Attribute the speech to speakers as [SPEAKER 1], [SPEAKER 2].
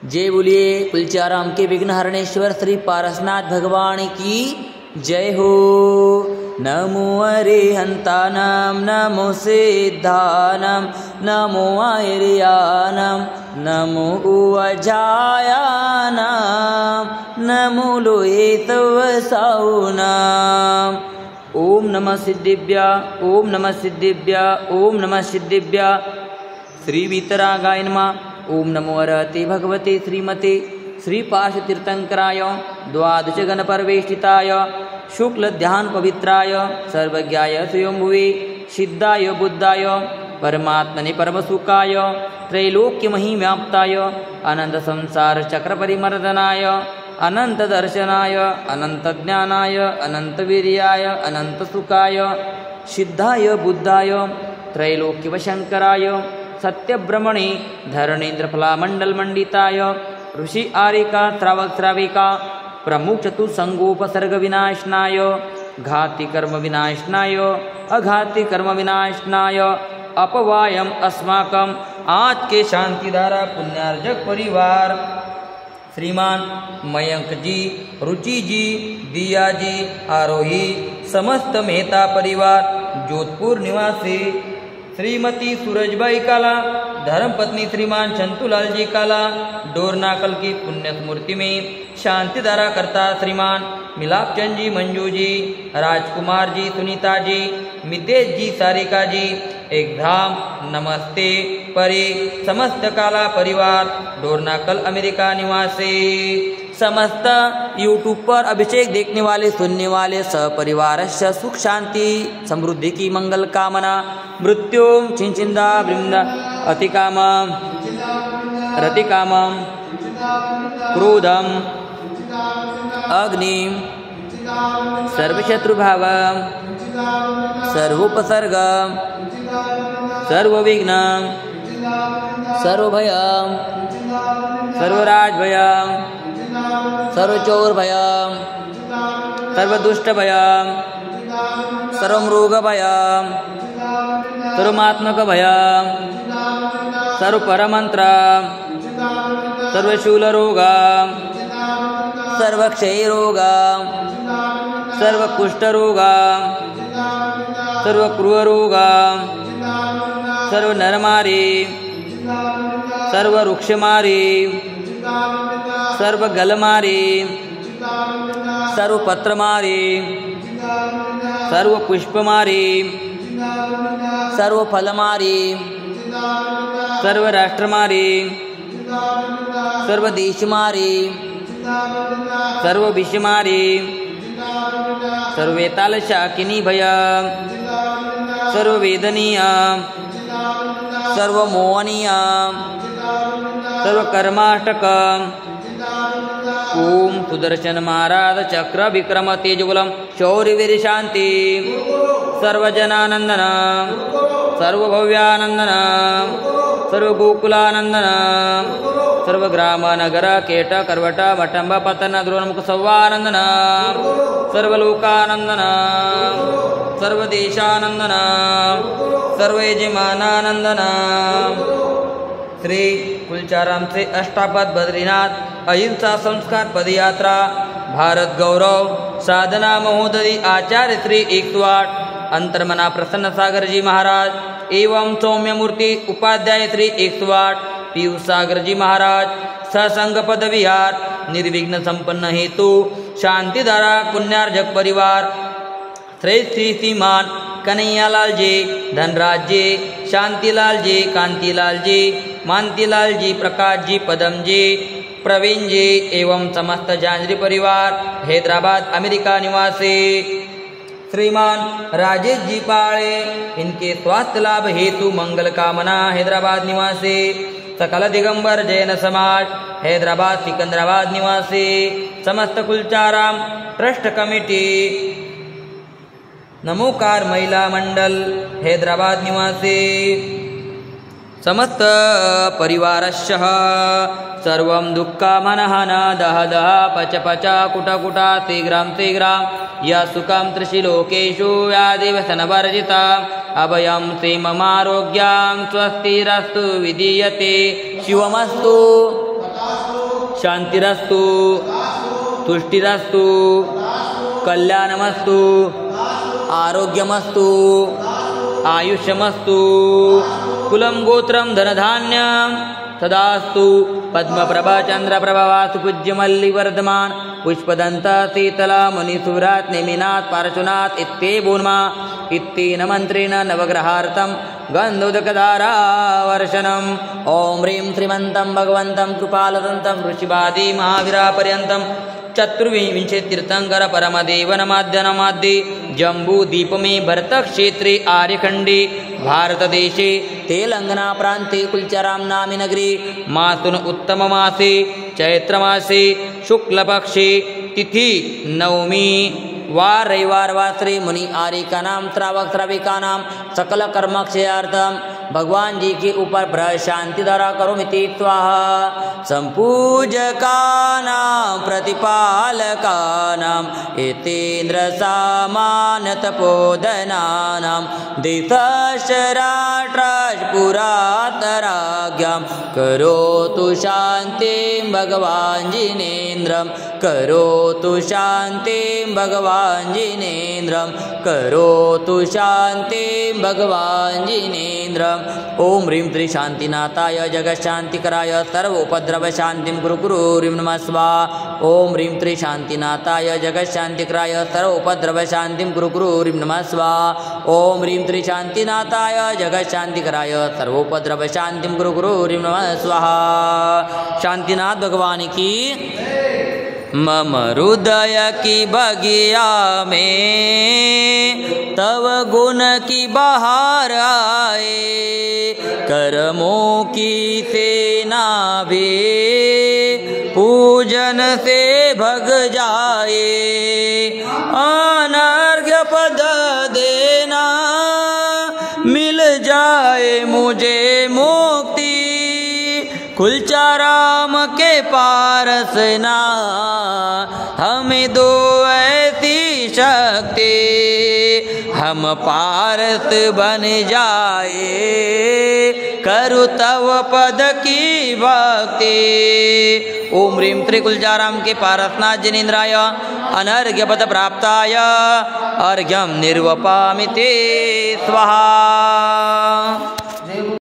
[SPEAKER 1] जय बोलिए कुलचाराम के विघ्न हरणेश्वर श्री पारसनाथ भगवान की जय हो। नमो अरिहंतानां नमो सिद्धानां नमो आर्यानां नमो उवजायानां नमो लोहितवसाहुनां। ओम नमः सिद्धिभ्या ओम नमः सिद्धिभ्या ओम नमः सिद्धिभ्या। श्री वीतरागाय नमः। ओम नमो अरहते भगवते श्रीमते श्रीपार्श्वतीर्थंकराय द्वादश गणपरवेष्टिताय शुक्ल ध्यान पवित्राय सर्वज्ञाय स्वयंभुवे सिद्धाय बुद्धाय परमात्मने परमसुखाय त्रैलोक्य महिव्याप्ताय अनंत संसार चक्र परिमर्दनाय अनंत दर्शनाय अनंत ज्ञानाय अनंत वीर्याय अनंत सुखाय सिद्धाय बुद्धाय त्रैलोक्य शंकराय सत्यब्रह्मणे धरणेन्द्र फलामंडल मंडिताय ऋषि आरिका श्रावक श्राविका प्रमुख चतुसंगोपसर्ग विनाशनाय घाति कर्म विनाशनाय अघाति कर्म विनाशनाय अपवायम अस्माकम आज के शांतिधारा पुण्यार्जक परिवार श्रीमान मयंक जी, रुचि जी, दिया जी, आरोही समस्त मेहता परिवार जोधपुर निवासी श्रीमती सूरजबाई काला धर्मपत्नी श्रीमान चंतुलाल जी काला डोरनाकल की पुण्य स्मृति में शांतिधारा करता श्रीमान मिलापचंद जी, मंजू जी, राजकुमार जी, सुनीता जी, मितेश जी, सारिका जी एक धाम नमस्ते परे समस्त काला परिवार डोरनाकल अमेरिका निवासी समस्त यूट्यूब पर अभिषेक देखने वाले सुनने वाले सपरिवार सुख शांति समृद्धि की मंगल कामना मृत्यु चिंचिंदा वृंदा अतिकामम रतिकामम क्रोधम अग्नि सर्वशत्रुभावम सर्वोपसर्ग सर्वविघ्न सर्वभयम सर्वराजभयम सर्वचोरभयम सर्वदुष्टभयम सर्वमृगभयम सर्वमात्मकभयम सर्वपरमन्त्रम सर्वशूलरोगम सर्वक्षयरोगम सर्वकुष्ठरोगम सर्वक्रूररोगम सर्वनरमारी सर्ववृक्षमारी सर्वगलमारी सर्वपत्रमारी सर्वपुष्पमारी सर्वफलमारी सर्वराष्ट्रमारी सर्वदेशमारी सर्वविषमारी सर्ववेतालशाकिनी भयम सर्ववेदनीय सर्वमोहनीय सर्वकर्माष्टकम। ओम सुदर्शन महाराज चक्र विक्रम तेजबलम शौर्य वीर शांति सर्वजनानंदन सर्वभव्यानंदन सर्वगोकुलानंदन सर्वग्राम नगर केट करवट मठंब पतन द्रोणमुख सौवानंदन सर्वलोकानंदन सर्वदेशानंदन सर्वयजमानानंदन। श्री कुलचाराम से अष्टापद बद्रीनाथ अहिंसा संस्कार पदयात्रा भारत गौरव साधना महोदय आचार्य श्री 108 अंतर्मना प्रसन्न सागर जी महाराज एवं सौम्य मूर्ति उपाध्याय श्री 108 पीयूष सागर जी महाराज ससंग पद विहार निर्विघ्न संपन्न हेतु शांतिधारा पुण्यार्जक परिवार श्री श्रीमान कन्हैयालाल जी, धनराज जी, शांतिलाल जी, कांतिलाल जी, मानतीलाल जी, प्रकाश जी, पदम जी, प्रवीण जी एवं समस्त जांजरी परिवार हैदराबाद अमेरिका निवासी श्रीमान राजेश जी पाळे इनके स्वास्थ्य लाभ हेतु मंगल कामना हैदराबाद निवासी सकल दिगंबर जैन समाज हैदराबाद सिकंदराबाद निवासी समस्त कुलचाराम ट्रस्ट कमिटी नमोकार महिला मंडल हैदराबाद निवासी समस्त परिवारस्य सर्वं दुःखमनहन दह दह पच पच कुट कुट शीघ्रं शीघ्रं यः सुखं त्रिशिलोकेषु व्याधिव्यसनवर्जिता अभयं श्रीममारोग्यं स्वस्तिरस्तु विधीयते शिवमस्तु। शांतिरस्तु तुष्टिरस्तु कल्याणमस्तु आरोग्यमस्तु आयुष्यमस्तु कुलं गोत्रं धनधान्यं सदास्तु पद्मप्रभा चंद्रप्रभावास्तु पूज्यमल्लिवर्धमान पुष्पदंत शीतला मुनिसुरात् नेमिनाथ पार्श्वनाथ इत्येवोन्मा इत्येन मंत्रेण नवग्रहार्थं गन्धोदकधारावर्षणम् ओम ह्रीं श्रीमन्तं भगवन्तं कृपालदन्तं ऋषिवादी महावीरापर्यन्तं चतुर्विंशतितीर्थंकर परमदेवनमाद्यनमाद्ये जम्बूद्वीपमे भरतक्षेत्रे आर्यखण्डे भारतदेशे तेलंगाना प्रान्ते कुलचारां नामी नगरे मासुन उत्तममासे चैत्रमासे शुक्लपक्षे तिथि नवमी वार रविवार वासरे मुनि आर्यकानां श्रावक श्राविकानां सकल कर्मक्षयार्थं भगवान जी के ऊपर शांति धारा करोमिति स्वाहा संपूजकानां प्रतिपालकानां एतेन्द्र सामान्य तपोधनानां देशस्य राष्ट्रस्य पुरातराज्ञां करोतु शान्तिं भगवान जिनेन्द्रं करोतु शान्तिं भगवान जिनेन्द्रं करोतु शान्तिं भगवान जिनेन्द्रं ओम ह्रीं श्री शांतिनाथाय जगशांतिकराय सर्वोपद्रव शांतिं गुरु गुरु ह्रीं नमः स्वाहा ओम ह्रीं श्री शांतिनाथाय जगशांतिकराय सर्वोपद्रव शांतिं गुरु गुरु ह्रीं नमः स्वाहा ओम ह्रीं श्री शांतिनाथाय जगशांतिकराय सर्वोपद्रव शांतिं गुरु गुरु ह्रीं नमः स्वाहा। शांतिनाथ भगवान की मम हृदय की बगिया में तव गुण की बहार आए कर्मों की सेना भी पूजन से भग जाए अनर्घ्य पद देना मिल जाए मुझे मुक्ति कुलचाराम के पारस ना हमें दो ऐसी शक्ति हम पारस बन जाए करु तव पद की भक्ति ओम ह्रीं श्री कुलचाराम के पारसनाथ जिनेन्द्राय अनर्घ्य पद प्राप्ताय अर्घ्यं निर्वपामि ते स्वाहा।